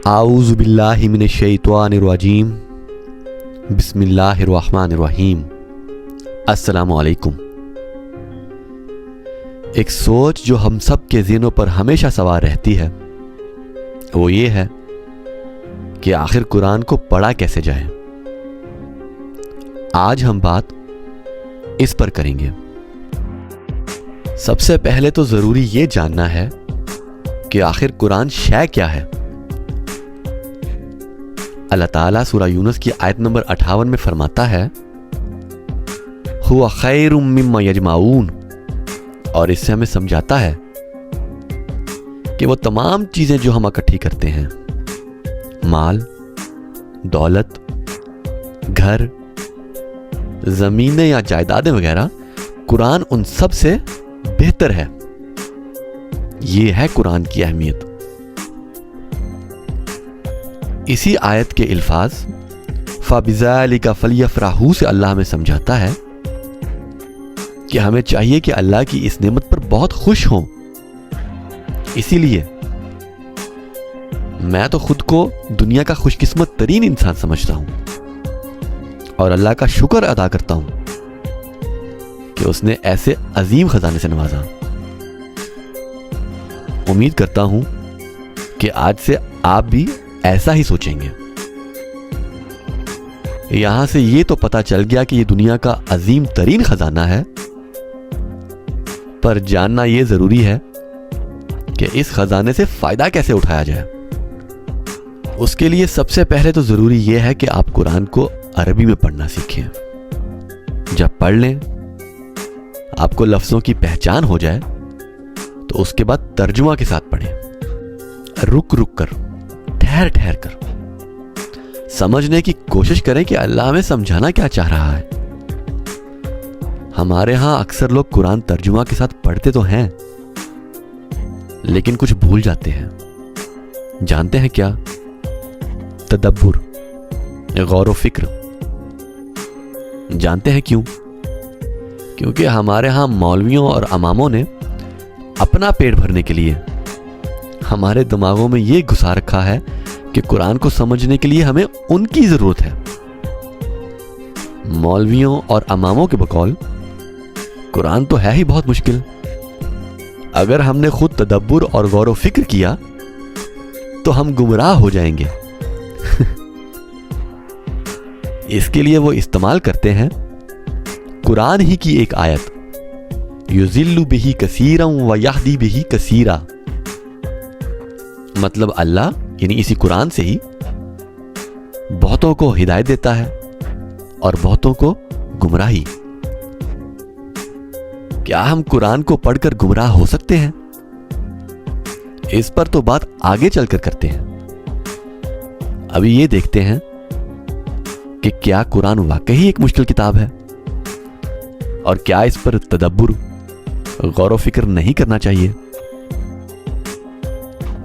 اعوذ باللہ من الشیطان الرجیم بسم اللہ الرحمن الرحیم۔ السلام علیکم۔ ایک سوچ جو ہم سب کے ذہنوں پر ہمیشہ سوار رہتی ہے وہ یہ ہے کہ آخر قرآن کو پڑھا کیسے جائے۔ آج ہم بات اس پر کریں گے۔ سب سے پہلے تو ضروری یہ جاننا ہے کہ آخر قرآن شے کیا ہے۔ اللہ تعالیٰ سورہ یونس کی آیت نمبر 58 میں فرماتا ہے هو خیر مما یجمعون، اور اس سے ہمیں سمجھاتا ہے کہ وہ تمام چیزیں جو ہم اکٹھی کرتے ہیں، مال، دولت، گھر، زمینیں یا جائیدادیں وغیرہ، قرآن ان سب سے بہتر ہے۔ یہ ہے قرآن کی اہمیت۔ اسی آیت کے الفاظ فَبِذَلِكَ فَلْيَفْرَحُوا سے اللہ ہمیں سمجھاتا ہے کہ ہمیں چاہیے کہ اللہ کی اس نعمت پر بہت خوش ہوں۔ اسی لیے میں تو خود کو دنیا کا خوش قسمت ترین انسان سمجھتا ہوں اور اللہ کا شکر ادا کرتا ہوں کہ اس نے ایسے عظیم خزانے سے نوازا۔ امید کرتا ہوں کہ آج سے آپ بھی ایسا ہی سوچیں گے۔ یہاں سے یہ تو پتہ چل گیا کہ یہ دنیا کا عظیم ترین خزانہ ہے، پر جاننا یہ ضروری ہے کہ اس خزانے سے فائدہ کیسے اٹھایا جائے۔ اس کے لیے سب سے پہلے تو ضروری یہ ہے کہ آپ قرآن کو عربی میں پڑھنا سیکھیں۔ جب پڑھ لیں، آپ کو لفظوں کی پہچان ہو جائے تو اس کے بعد ترجمہ کے ساتھ پڑھیں، رک رک کر، ٹھہر ٹھہر کر سمجھنے کی کوشش کریں کہ اللہ ہمیں سمجھانا کیا چاہ رہا ہے۔ ہمارے ہاں اکثر لوگ قرآن ترجمہ کے ساتھ پڑھتے تو ہیں لیکن کچھ بھول جاتے ہیں۔ جانتے ہیں کیا؟ تدبر، غور و فکر۔ جانتے ہیں کیوں؟ کیونکہ ہمارے ہاں مولویوں اور اماموں نے اپنا پیٹ بھرنے کے لیے ہمارے دماغوں میں یہ گھسا رکھا ہے کہ قرآن کو سمجھنے کے لیے ہمیں ان کی ضرورت ہے۔ مولویوں اور اماموں کے بقول قرآن تو ہے ہی بہت مشکل، اگر ہم نے خود تدبر اور غور و فکر کیا تو ہم گمراہ ہو جائیں گے۔ اس کے لیے وہ استعمال کرتے ہیں قرآن ہی کی ایک آیت، یُضِلُّ بِهِ كَثِيرًا وَيَهْدِي بِهِ كَثِيرًا۔ مطلب اللہ یعنی اسی قرآن سے ہی بہتوں کو ہدایت دیتا ہے اور بہتوں کو گمراہی۔ کیا ہم قرآن کو پڑھ کر گمراہ ہو سکتے ہیں؟ اس پر تو بات آگے چل کر کرتے ہیں۔ ابھی یہ دیکھتے ہیں کہ کیا قرآن واقعی ایک مشکل کتاب ہے اور کیا اس پر تدبر، غور و فکر نہیں کرنا چاہیے۔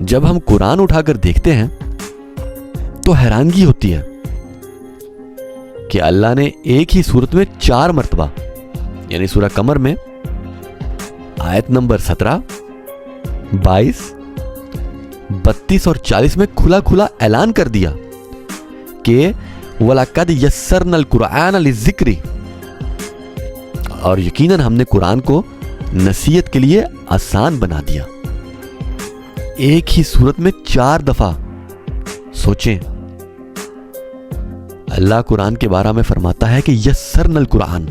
جب ہم قرآن اٹھا کر دیکھتے ہیں تو حیرانگی ہوتی ہے کہ اللہ نے ایک ہی سورت میں 4 مرتبہ یعنی سورہ قمر میں آیت نمبر 17، 22، 32 اور 40 میں کھلا کھلا اعلان کر دیا کہ وَلَقَدْ يَسَّرْنَا الْقُرْآنَ لِلذِّكْرِ، اور یقیناً ہم نے قرآن کو نصیحت کے لیے آسان بنا دیا۔ ایک ہی سورت میں 4 دفعہ۔ سوچیں، اللہ قرآن کے بارے میں فرماتا ہے کہ یسرنا القرآن،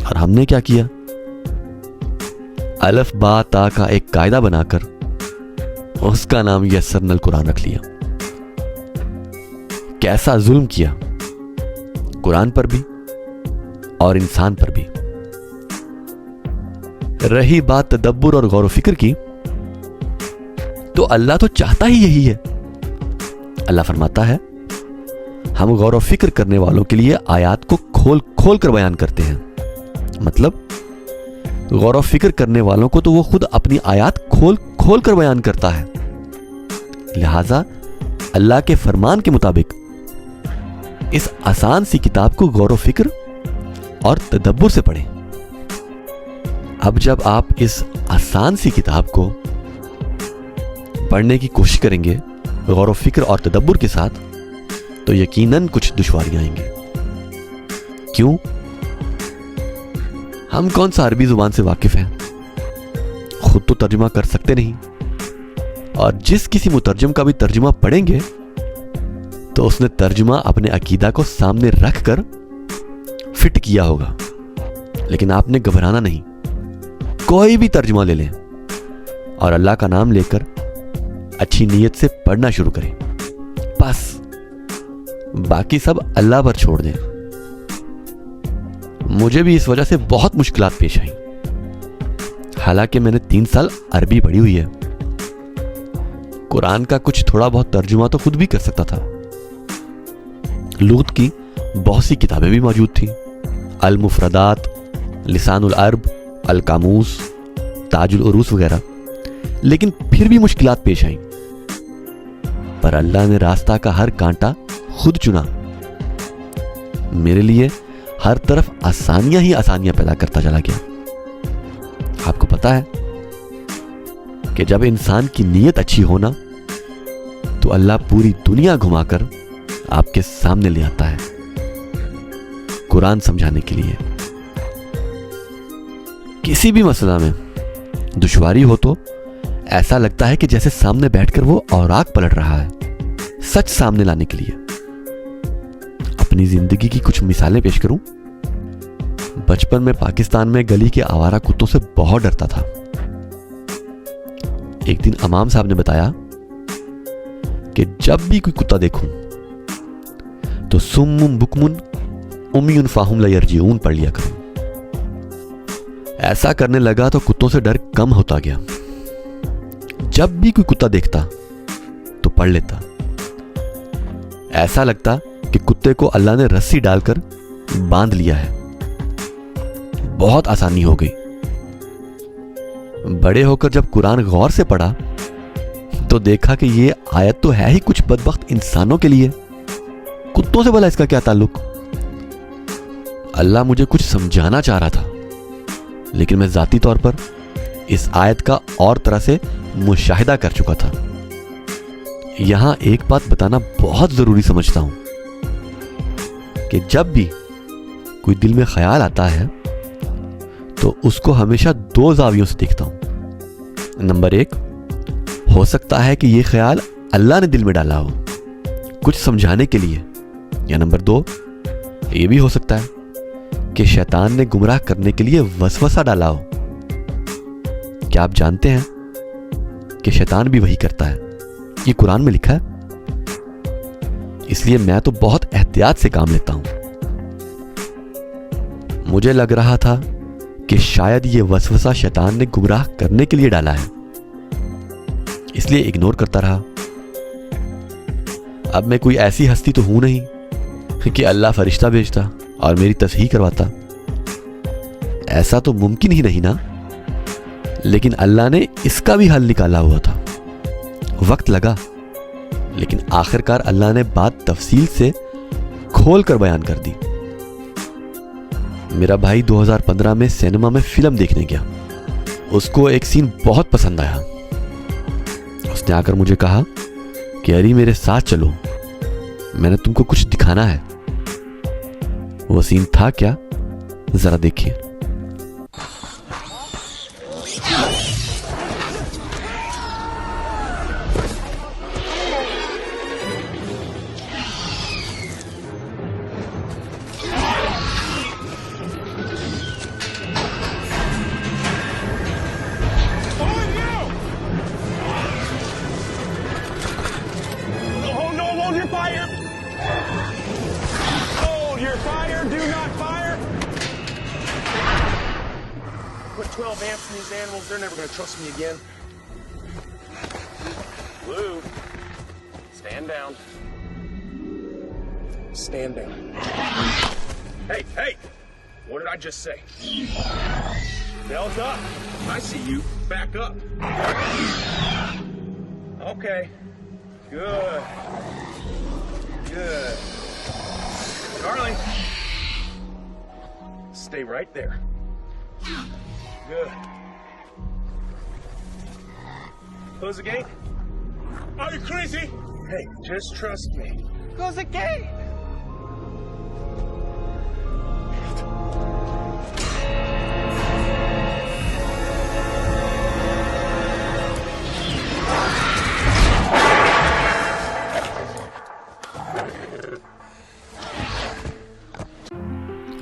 اور ہم نے کیا کیا؟ الف با تا کا ایک قاعدہ بنا کر اس کا نام یسرنا القرآن رکھ لیا۔ کیسا ظلم کیا قرآن پر بھی اور انسان پر بھی۔ رہی بات تدبر اور غور و فکر کی، تو اللہ تو چاہتا ہی یہی ہے۔ اللہ فرماتا ہے ہم غور و فکر کرنے والوں کے لیے آیات کو کھول کھول کر بیان کرتے ہیں۔ مطلب غور و فکر کرنے والوں کو تو وہ خود اپنی آیات کھول کھول کر بیان کرتا ہے، لہذا اللہ کے فرمان کے مطابق اس آسان سی کتاب کو غور و فکر اور تدبر سے پڑھیں۔ اب جب آپ اس آسان سی کتاب کو پڑھنے کی کوشش کریں گے، غور و فکر اور تدبر کے ساتھ تو یقیناً کچھ دشواریاں آئیں گی. کیوں؟ ہم کون سا عربی زبان سے واقف ہیں؟ خود تو ترجمہ کر سکتے نہیں, اور جس کسی مترجم کا بھی ترجمہ پڑھیں گے تو اس نے ترجمہ اپنے عقیدہ کو سامنے رکھ کر فٹ کیا ہوگا. لیکن آپ نے گھبرانا نہیں, کوئی بھی ترجمہ لے لیں اور اللہ کا نام لے کر اچھی نیت سے پڑھنا شروع کریں, بس باقی سب اللہ پر چھوڑ دیں. مجھے بھی اس وجہ سے بہت مشکلات پیش آئیں, حالانکہ میں نے 3 سال عربی پڑھی ہوئی ہے. قرآن کا کچھ تھوڑا بہت ترجمہ تو خود بھی کر سکتا تھا. لغت کی بہت سی کتابیں بھی موجود تھیں, المفردات, لسان العرب, القاموس, تاج العروس وغیرہ. لیکن پھر بھی مشکلات پیش آئیں, پر اللہ نے راستہ کا ہر کانٹا خود چنا. میرے لیے ہر طرف آسانیاں ہی آسانیاں پیدا کرتا چلا گیا. آپ کو پتا ہے کہ جب انسان کی نیت اچھی ہونا تو اللہ پوری دنیا گھما کر آپ کے سامنے لے آتا ہے قرآن سمجھانے کے لیے. کسی بھی مسئلہ میں دشواری ہو تو ایسا لگتا ہے کہ جیسے سامنے بیٹھ کر وہ اوراق پلٹ رہا ہے, سچ سامنے لانے کے لیے. اپنی زندگی کی کچھ مثالیں پیش کروں. بچپن میں پاکستان میں گلی کے آوارہ کتوں سے بہت ڈرتا تھا. ایک دن امام صاحب نے بتایا کہ جب بھی کوئی کتا دیکھوں تو سم بکمن امی فاہم لا یرجعون پڑھ لیا کروں. ایسا کرنے لگا تو کتوں سے ڈر کم ہوتا گیا. جب بھی کوئی کتا دیکھتا تو پڑھ لیتا. ایسا لگتا کہ کتے کو اللہ نے رسی ڈال کر باندھ لیا ہے. بہت آسانی ہو گئی. بڑے ہو کر جب قرآن غور سے پڑھا تو دیکھا کہ یہ آیت تو ہے ہی کچھ بدبخت انسانوں کے لیے, کتوں سے بھلا اس کا کیا تعلق. اللہ مجھے کچھ سمجھانا چاہ رہا تھا, لیکن میں ذاتی طور پر اس آیت کا اور طرح سے مشاہدہ کر چکا تھا. یہاں ایک بات بتانا بہت ضروری سمجھتا ہوں کہ جب بھی کوئی دل میں خیال آتا ہے تو اس کو ہمیشہ 2 زاویوں سے دیکھتا ہوں. نمبر 1, ہو سکتا ہے کہ یہ خیال اللہ نے دل میں ڈالا ہو کچھ سمجھانے کے لیے, یا نمبر 2, یہ بھی ہو سکتا ہے کہ شیطان نے گمراہ کرنے کے لیے وسوسہ ڈالا ہو. کیا آپ جانتے ہیں کہ شیطان بھی وہی کرتا ہے؟ یہ قرآن میں لکھا ہے. اس لیے میں تو بہت احتیاط سے کام لیتا ہوں. مجھے لگ رہا تھا کہ شاید یہ وسوسہ شیطان نے گمراہ کرنے کے لیے ڈالا ہے, اس لیے اگنور کرتا رہا. اب میں کوئی ایسی ہستی تو ہوں نہیں کہ اللہ فرشتہ بھیجتا اور میری تصحیح کرواتا. ایسا تو ممکن ہی نہیں نا. لیکن اللہ نے اس کا بھی حل نکالا ہوا تھا. وقت لگا, لیکن آخر کار اللہ نے بات تفصیل سے کھول کر بیان کر دی. میرا بھائی 2015 میں سینما میں فلم دیکھنے گیا. اس کو ایک سین بہت پسند آیا. اس نے آ کر مجھے کہا کہ اری میرے ساتھ چلو, میں نے تم کو کچھ دکھانا ہے. وہ سین تھا کیا, ذرا دیکھیے. Put 12 amps in these animals, they're never going to trust me again. Blue, stand down. Stand down. Hey, hey! What did I just say? Bells up. I see you. Back up. Okay. Good. Good. Charlie. Stay right there. Good. Close the gate. Are you crazy? Hey, just trust me. Close the gate!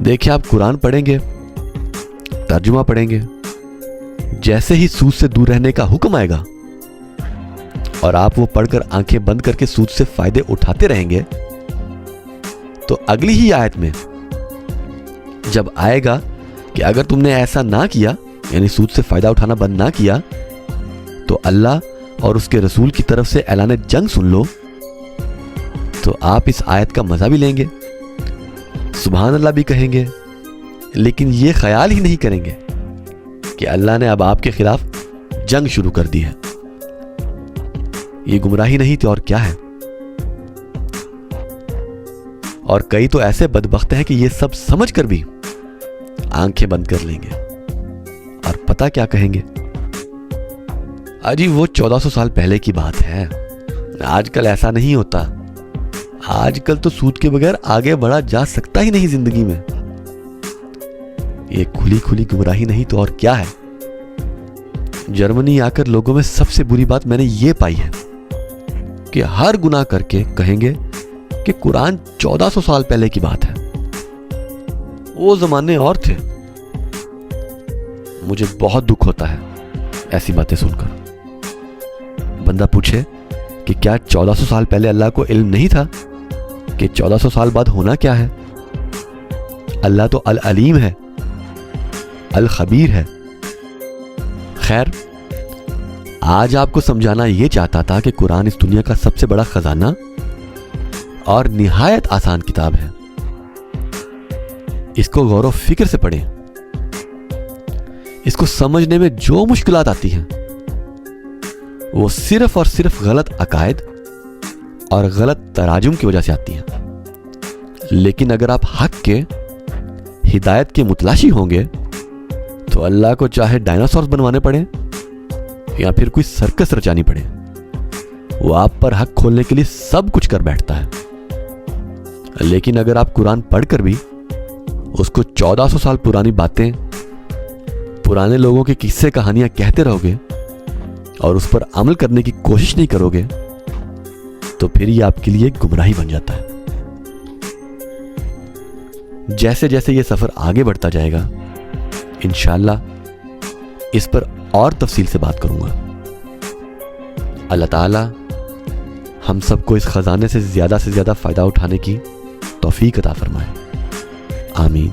دیکھیں آپ قرآن پڑھیں گے, ترجمہ پڑھیں گے, جیسے ہی سود سے دور رہنے کا حکم آئے گا اور آپ وہ پڑھ کر آنکھیں بند کر کے سود سے فائدے اٹھاتے رہیں گے, تو اگلی ہی آیت میں جب آئے گا کہ اگر تم نے ایسا نہ کیا, یعنی سود سے فائدہ اٹھانا بند نہ کیا, تو اللہ اور اس کے رسول کی طرف سے اعلان جنگ سن لو, تو آپ اس آیت کا مزہ بھی لیں گے, سبحان اللہ بھی کہیں گے, لیکن یہ خیال ہی نہیں کریں گے کہ اللہ نے اب آپ کے خلاف جنگ شروع کر دی ہے. یہ گمراہی نہیں تھی اور کیا ہے. اور کئی تو ایسے بدبخت ہیں کہ یہ سب سمجھ کر بھی آنکھیں بند کر لیں گے اور پتہ کیا کہیں گے, اجی وہ 1400 سال پہلے کی بات ہے, آج کل ایسا نہیں ہوتا, آج کل تو سود کے بغیر آگے بڑھا جا سکتا ہی نہیں زندگی میں. یہ کھلی کھلی گمراہی نہیں تو اور کیا ہے. جرمنی آ کر لوگوں میں سب سے بری بات میں نے یہ پائی ہے کہ ہر گناہ کر کے کہیں گے کہ قرآن 1400 سال پہلے کی بات ہے, وہ زمانے اور تھے. مجھے بہت دکھ ہوتا ہے ایسی باتیں سن کر. بندہ پوچھے کہ کیا 1400 سال پہلے اللہ کو علم نہیں تھا کہ 1400 سال بعد ہونا کیا ہے؟ اللہ تو العلیم ہے, الخبیر ہے. خیر, آج آپ کو سمجھانا یہ چاہتا تھا کہ قرآن اس دنیا کا سب سے بڑا خزانہ اور نہایت آسان کتاب ہے. اس کو غور و فکر سے پڑھیں. اس کو سمجھنے میں جو مشکلات آتی ہیں وہ صرف اور صرف غلط عقائد اور غلط تراجم کی وجہ سے آتی ہیں. لیکن اگر آپ حق کے, ہدایت کے متلاشی ہوں گے تو اللہ کو چاہے ڈائناسورز بنوانے پڑے یا پھر کوئی سرکس رچانی پڑے, وہ آپ پر حق کھولنے کے لیے سب کچھ کر بیٹھتا ہے. لیکن اگر آپ قرآن پڑھ کر بھی اس کو 1400 سال پرانی باتیں, پرانے لوگوں کے قصے کہانیاں کہتے رہو گے اور اس پر عمل کرنے کی کوشش نہیں کرو گے, تو پھر یہ آپ کے لیے گمراہی بن جاتا ہے. جیسے جیسے یہ سفر آگے بڑھتا جائے گا انشاءاللہ اس پر اور تفصیل سے بات کروں گا. اللہ تعالی ہم سب کو اس خزانے سے زیادہ فائدہ اٹھانے کی توفیق عطا فرمائے. آمین.